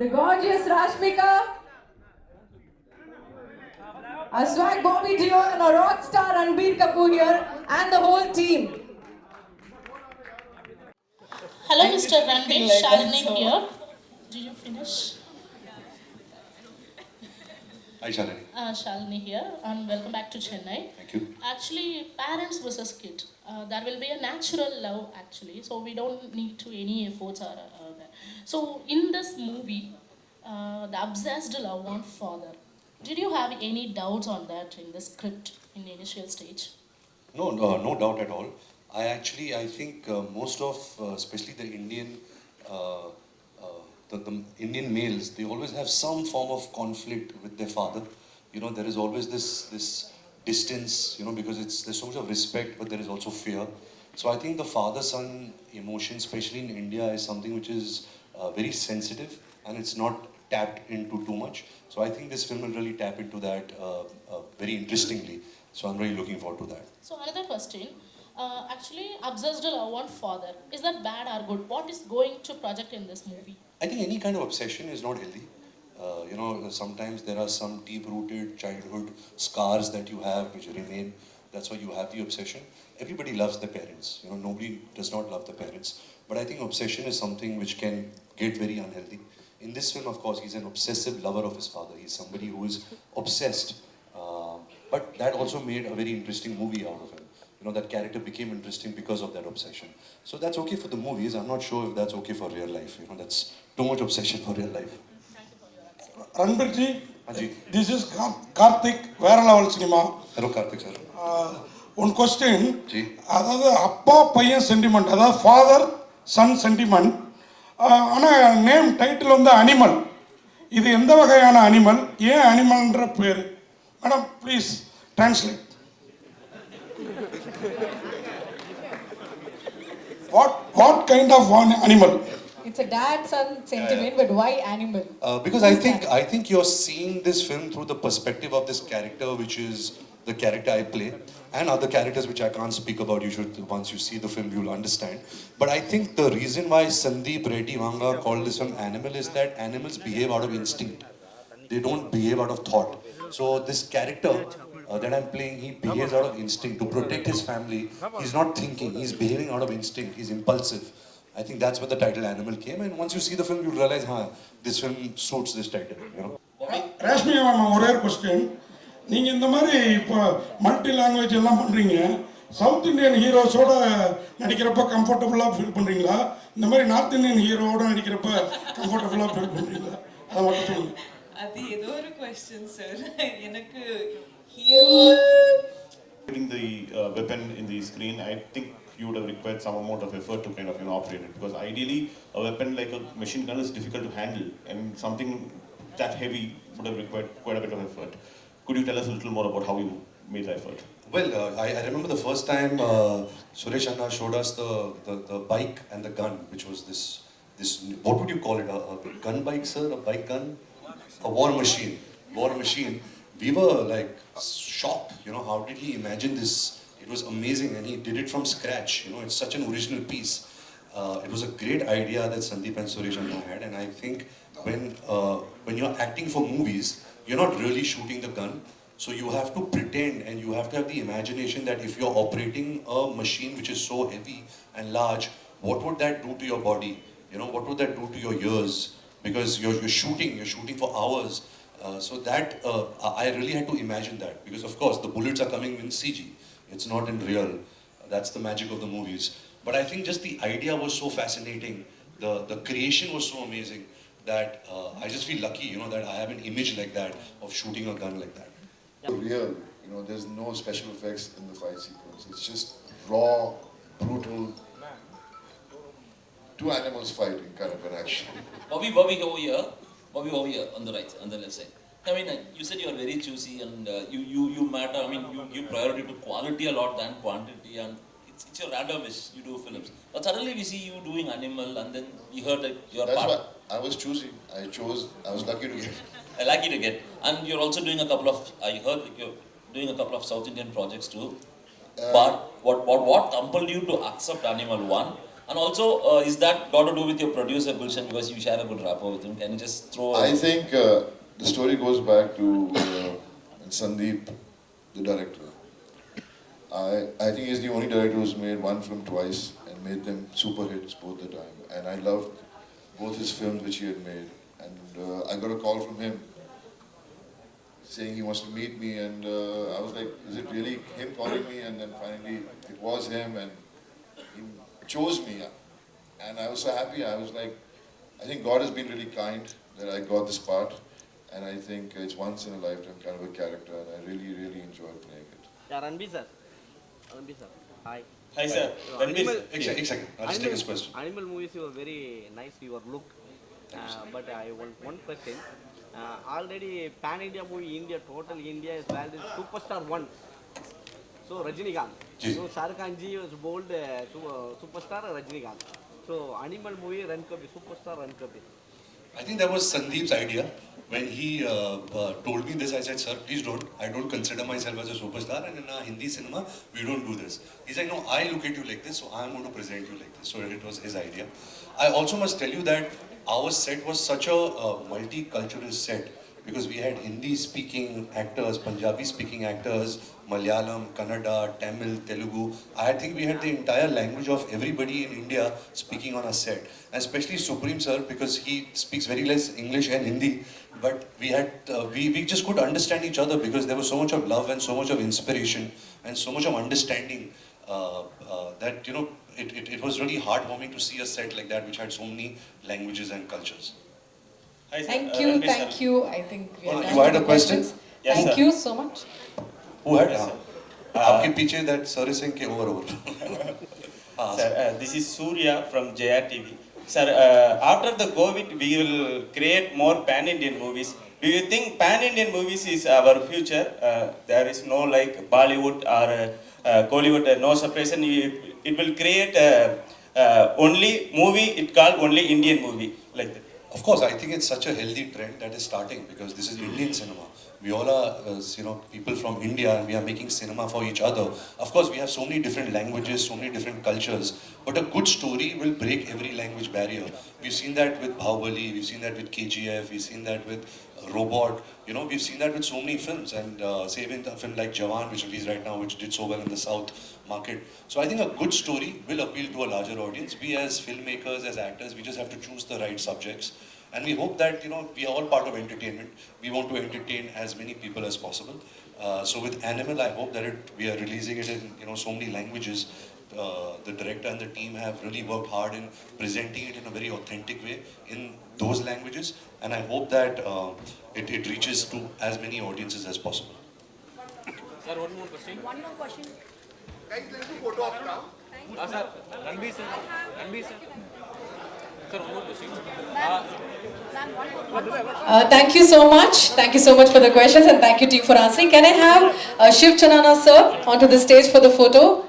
the gorgeous Rashmika, our swag Bobby Deol and our rock star Ranbir Kapoor here and the whole team. Hello, Mr. Ranbir, Shalini here. Did you finish? Hi, Shalini. Shalini here, and welcome back to Chennai. Thank you. Actually, parents versus kid. There will be a natural love, actually, so we don't need to any efforts or there. So, in this movie, the obsessed love on father. Did you have any doubts on that in the script in the initial stage? No doubt at all. I think most of, especially the Indian, uh, the Indian males, they always have some form of conflict with their father. You know, there is always this distance. You know, because there's so much of respect, but there is also fear. So I think the father-son emotion, especially in India, is something which is very sensitive and it's not tapped into too much. So I think this film will really tap into that very interestingly. So I'm really looking forward to that. So another question, actually obsessed love on father, is that bad or good? What is going to project in this movie? I think any kind of obsession is not healthy. You know, sometimes there are some deep-rooted childhood scars that you have which remain. That's why you have the obsession. Everybody loves the parents. You know, nobody does not love the parents. But I think obsession is something which can get very unhealthy. In this film, of course, he's an obsessive lover of his father. He's somebody who is obsessed. But that also made a very interesting movie out of him. You know, that character became interesting because of that obsession. So that's okay for the movies. I'm not sure if that's okay for real life. You know, that's too much obsession for real life. Ranbirji, Haji. this is Karthik, வேற level cinema. Hello, Karthik sir. One question, G. அதாவது அப்பா பையன் sentiment, அதாவது father son sentiment. ஆனால் name title வந்து animal. இது எந்த வகையான அனிமல், ஏன் அனிமல்ன்ற பேர்? Madam please translate. What kind of animal? It's a dad-son sentiment, but why animal? Because I think you're seeing this film through the perspective of this character, which is the character I play, and other characters which I can't speak about. You should, once you see the film, you'll understand. But I think the reason why Sandeep Reddy Vanga called this film Animal is that animals behave out of instinct. They don't behave out of thought. So this character that I'm playing, he behaves out of instinct to protect his family. He's not thinking. He's behaving out of instinct. He's impulsive. I think that's where the title Animal came. And once you see the film, you'll realize, this film suits this title. You know. Reshmi ma'am, ஒரே ஒரு question. நீங்கள் இந்த மாதிரி இப்போ multi language எல்லாம் பண்ணுறீங்க, south Indian ஹீரோஸோட நடிக்கிறப்ப கம்ஃபர்டபுளாக feel பண்ணுறீங்களா, இந்த மாதிரி நார்த் இந்தியன் ஹீரோவோட நடிக்கிறப்ப கம்ஃபர்டபுளாக ஃபீல் பண்ணுறீங்களா? அதை மட்டும் சொல்லுங்கள். அது ஏதோ ஒரு கொஸ்டின் சார். எனக்கு hero Putting the weapon in the screen, I think you would have required some amount of effort to kind of operate it, because ideally a weapon like a machine gun is difficult to handle, and something that heavy would have required quite a bit of effort. Could you tell us a little more about how you made the effort? Well, I remember the first time Suresh Anna showed us the bike and the gun, which was this what would you call it? A gun bike, sir? A bike gun? A war machine. War machine. We were like shocked. You know, how did he imagine this? It was amazing, and he did it from scratch. You know, it's such an original piece. It was a great idea that Sandeep and Suresh Anna had, and I think when you're acting for movies, you're not really shooting the gun. So you have to pretend, and you have to have the imagination that if you're operating a machine which is so heavy and large, what would that do to your body? You know, what would that do to your ears? Because you're shooting for hours. So that I really had to imagine that, because of course the bullets are coming in CG. It's not in real. That's the magic of the movies. But I think just the idea was so fascinating. The creation was so amazing that I just feel lucky, you know, that I have an image like that of shooting a gun like that. Real, you know, there's no special effects in the fight sequence. It's just raw, brutal, two animals fighting kind of an action. Bobby over here on the right, on the left side. I mean, you said you are very choosy, and you matter. I mean, you give priority to quality a lot than quantity, and it's your random wish. You do films, but suddenly we see you doing Animal, and then we heard that you're That's part. why I was choosy. I was lucky to get. I like it again, and you're also doing a couple of. I heard like you're doing a couple of South Indian projects too. But what compelled you to accept Animal 1? And also, is that got to do with your producer Gulshan, because you share a good rapport with him? Can you just throw? I think the story goes back to Sandeep, the director. I think he's the only director who's made one film twice and made them super hits both the time. And I loved both his films which he had made. And I got a call from him saying he wants to meet me, and I was like, is it really him calling me? And then finally it was him, and he chose me. And I was so happy. I was like, I think God has been really kind that I got this part, and I think it's once in a lifetime kind of a character, and I really, really enjoyed playing it. Yeah, Ranbir sir. Ranbir sir. Hi. Hi sir. Animal, One second. I'll just take his question. Animal movies, you are very nice, your look. But I want one question. Already Pan India movie, India, total India is valued superstar 1. So Rajinikanth. Ji. So Shah Rukh Khan ji was bold superstar Rajinikanth. So Animal movie run kabhi, superstar run kabhi. I think that was Sandeep's idea. When he told me this, I said, sir, please don't. I don't consider myself as a superstar, and in our Hindi cinema, we don't do this. He's like, no, I look at you like this, so I'm going to present you like this. So it was his idea. I also must tell you that our set was such a multicultural set, because we had Hindi-speaking actors, Punjabi-speaking actors, Malayalam, Kannada, Tamil, Telugu. I think we had the entire language of everybody in India speaking on our set. And especially Supreme sir, because he speaks very less English and Hindi. But we had, we just could understand each other, because there was so much of love and so much of inspiration and so much of understanding that, you know, it was really heartwarming to see a set like that which had so many languages and cultures. Hi, sir. Thank you, Ranbir, thank sir. you. I think we are You done had with a the question? questions. Yes, Thank sir. you so much. Who had? Yes, sir. आपके पीछे that sir is saying over. Sir, this is Surya from JR TV. Sir, after the COVID, we will create more pan-Indian movies. Do you think pan-Indian movies is our future? There is no like Bollywood or Kollywood, no separation. It will create only movie, it called only Indian movie, like that. Of course, I think it's such a healthy trend that is starting, because this is Indian cinema. We all are, people from India, and we are making cinema for each other. Of course, we have so many different languages, so many different cultures, but a good story will break every language barrier. We've seen that with Bahubali, we've seen that with KGF, we've seen that with Robot, we've seen that with so many films, and say even a film like Jawan, which released right now, which did so well in the South market. So I think a good story will appeal to a larger audience. We as filmmakers, as actors, we just have to choose the right subjects. And we hope that, we are all part of entertainment. We want to entertain as many people as possible. So with Animal, I hope that we are releasing it in, so many languages. The director and the team have really worked hard in presenting it in a very authentic way in those languages. And I hope that it reaches to as many audiences as possible. Sir, one more question. One more question. Sir, Ranbir sir. Ranbir sir. Sir, one more question. Ma'am, one more. Thank you so much. Thank you so much for the questions, and thank you team for answering. Can I have Shiv Chanana sir onto the stage for the photo?